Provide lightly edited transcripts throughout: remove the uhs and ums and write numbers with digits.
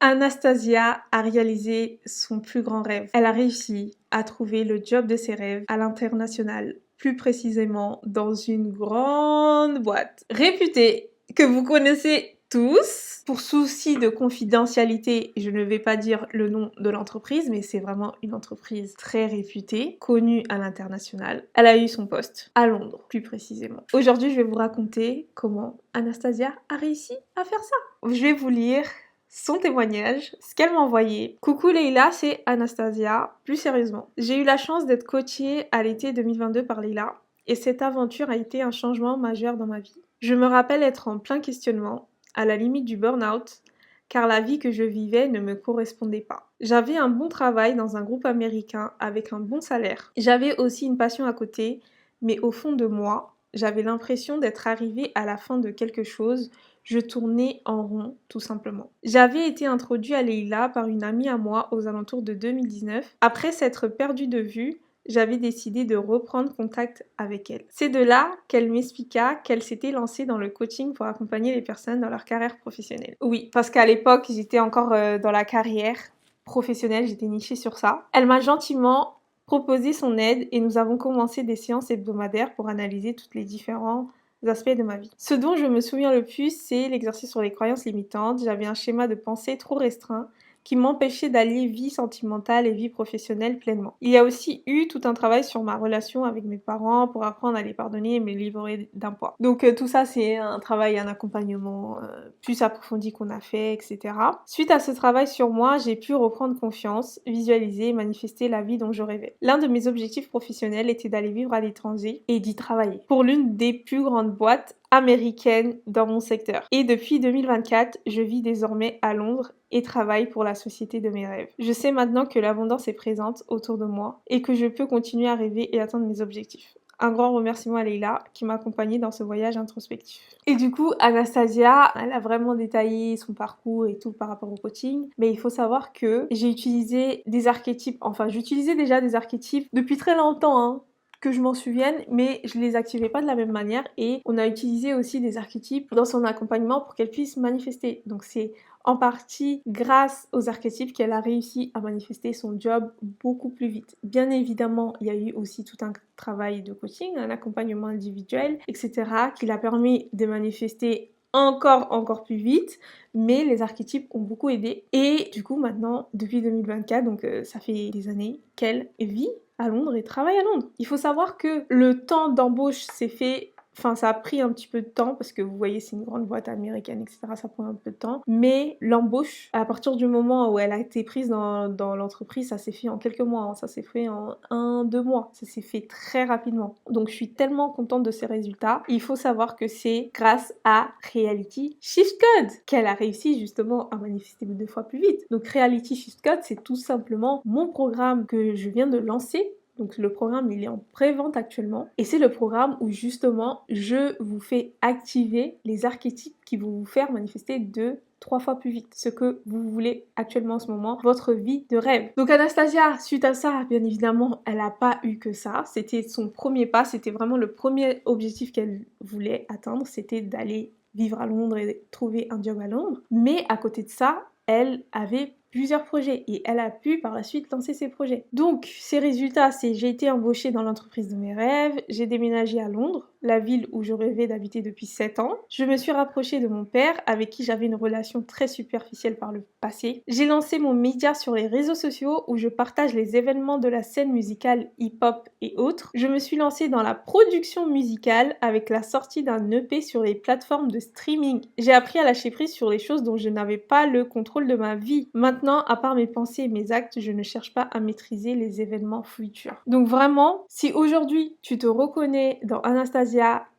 Anastasia a réalisé son plus grand rêve. Elle a réussi à trouver le job de ses rêves à l'international, plus précisément dans une grande boîte réputée que vous connaissez tous. Pour souci de confidentialité, je ne vais pas dire le nom de l'entreprise, mais c'est vraiment une entreprise très réputée, connue à l'international. Elle a eu son poste à Londres, plus précisément. Aujourd'hui, je vais vous raconter comment Anastasia a réussi à faire ça. Je vais vous lire son témoignage, ce qu'elle m'a envoyé. Coucou Leïla, c'est Anastasia. Plus sérieusement, j'ai eu la chance d'être coachée à l'été 2022 par Leïla et cette aventure a été un changement majeur dans ma vie. Je me rappelle être en plein questionnement, à la limite du burn-out, car la vie que je vivais ne me correspondait pas. J'avais un bon travail dans un groupe américain avec un bon salaire. J'avais aussi une passion à côté, mais au fond de moi, j'avais l'impression d'être arrivée à la fin de quelque chose. Je tournais en rond, tout simplement. J'avais été introduite à Leïla par une amie à moi aux alentours de 2019. Après s'être perdue de vue, j'avais décidé de reprendre contact avec elle. C'est de là qu'elle m'expliqua qu'elle s'était lancée dans le coaching pour accompagner les personnes dans leur carrière professionnelle. Oui, parce qu'à l'époque, j'étais encore dans la carrière professionnelle, j'étais nichée sur ça. Elle m'a gentiment proposé son aide et nous avons commencé des séances hebdomadaires pour analyser toutes les différents aspects de ma vie. Ce dont je me souviens le plus, c'est l'exercice sur les croyances limitantes. J'avais un schéma de pensée trop restreint qui m'empêchait d'allier vie sentimentale et vie professionnelle pleinement. Il y a aussi eu tout un travail sur ma relation avec mes parents pour apprendre à les pardonner et me libérer d'un poids. Donc tout ça, c'est un travail, un accompagnement plus approfondi qu'on a fait, etc. Suite à ce travail sur moi, j'ai pu reprendre confiance, visualiser et manifester la vie dont je rêvais. L'un de mes objectifs professionnels était d'aller vivre à l'étranger et d'y travailler pour l'une des plus grandes boîtes américaine dans mon secteur. Et depuis 2024, je vis désormais à Londres et travaille pour la société de mes rêves. Je sais maintenant que l'abondance est présente autour de moi et que je peux continuer à rêver et atteindre mes objectifs. Un grand remerciement à Leïla qui m'a accompagnée dans ce voyage introspectif. Et du coup, Anastasia, elle a vraiment détaillé son parcours et tout par rapport au coaching. Mais il faut savoir que j'ai utilisé des archétypes, enfin j'utilisais déjà des archétypes depuis très longtemps, hein, que je m'en souvienne, mais je les activais pas de la même manière et on a utilisé aussi des archétypes dans son accompagnement pour qu'elle puisse manifester. Donc c'est en partie grâce aux archétypes qu'elle a réussi à manifester son job beaucoup plus vite. Bien évidemment, il y a eu aussi tout un travail de coaching, un accompagnement individuel, etc. qui l'a permis de manifester encore plus vite, mais les archétypes ont beaucoup aidé. Et du coup, maintenant, depuis 2024, donc ça fait des années qu'elle vit à Londres et travaille à Londres. Il faut savoir que le temps d'embauche s'est fait... Enfin, ça a pris un petit peu de temps parce que vous voyez, c'est une grande boîte américaine, etc. Ça prend un peu de temps. Mais l'embauche, à partir du moment où elle a été prise dans l'entreprise, ça s'est fait en quelques mois. Hein. Ça s'est fait en 1-2 mois. Ça s'est fait très rapidement. Donc, je suis tellement contente de ces résultats. Il faut savoir que c'est grâce à Reality Shift Code qu'elle a réussi justement à manifester 2 fois plus vite. Donc, Reality Shift Code, c'est tout simplement mon programme que je viens de lancer. Donc le programme, il est en pré-vente actuellement. Et c'est le programme où justement, je vous fais activer les archétypes qui vont vous faire manifester 2-3 fois plus vite ce que vous voulez actuellement en ce moment, votre vie de rêve. Donc Anastasia, suite à ça, bien évidemment, elle n'a pas eu que ça. C'était son premier pas, c'était vraiment le premier objectif qu'elle voulait atteindre, c'était d'aller vivre à Londres et trouver un job à Londres. Mais à côté de ça, elle avait plusieurs projets et elle a pu par la suite lancer ses projets. Donc ces résultats, c'est j'ai été embauchée dans l'entreprise de mes rêves, j'ai déménagé à Londres, la ville où je rêvais d'habiter depuis 7 ans. Je me suis rapprochée de mon père avec qui j'avais une relation très superficielle par le passé. J'ai lancé mon média sur les réseaux sociaux où je partage les événements de la scène musicale hip-hop et autres. Je me suis lancée dans la production musicale avec la sortie d'un EP sur les plateformes de streaming. J'ai appris à lâcher prise sur les choses dont je n'avais pas le contrôle de ma vie. Maintenant, à part mes pensées et mes actes, je ne cherche pas à maîtriser les événements futurs. Donc vraiment, si aujourd'hui tu te reconnais dans Anastasia,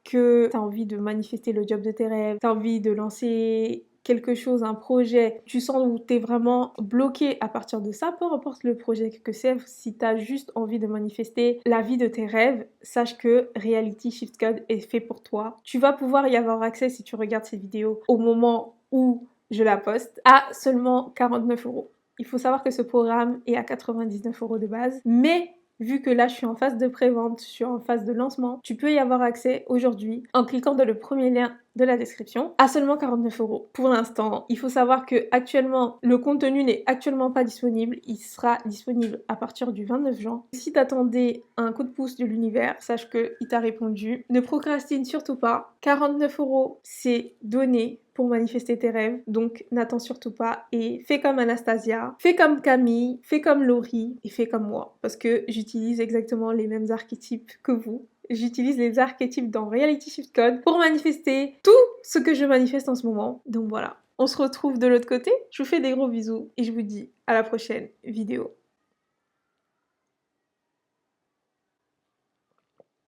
que tu as envie de manifester le job de tes rêves, tu as envie de lancer quelque chose, un projet, tu sens où tu es vraiment bloqué à partir de ça, peu importe le projet que c'est, si tu as juste envie de manifester la vie de tes rêves, sache que Reality Shift Code est fait pour toi. Tu vas pouvoir y avoir accès si tu regardes cette vidéo au moment où je la poste à seulement 49 €. Il faut savoir que ce programme est à 99 € de base, mais vu que là je suis en phase de pré-vente, je suis en phase de lancement, tu peux y avoir accès aujourd'hui en cliquant dans le premier lien de la description, à seulement 49 € pour l'instant. Il faut savoir que actuellement, le contenu n'est actuellement pas disponible. Il sera disponible à partir du 29 juin. Si t'attendais un coup de pouce de l'univers, sache qu'il t'a répondu. Ne procrastine surtout pas. 49 €, c'est donné pour manifester tes rêves, donc n'attends surtout pas et fais comme Anastasia, fais comme Camille, fais comme Laurie et fais comme moi parce que j'utilise exactement les mêmes archétypes que vous. J'utilise les archétypes dans Reality Shift Code pour manifester tout ce que je manifeste en ce moment. Donc voilà, on se retrouve de l'autre côté. Je vous fais des gros bisous et je vous dis à la prochaine vidéo.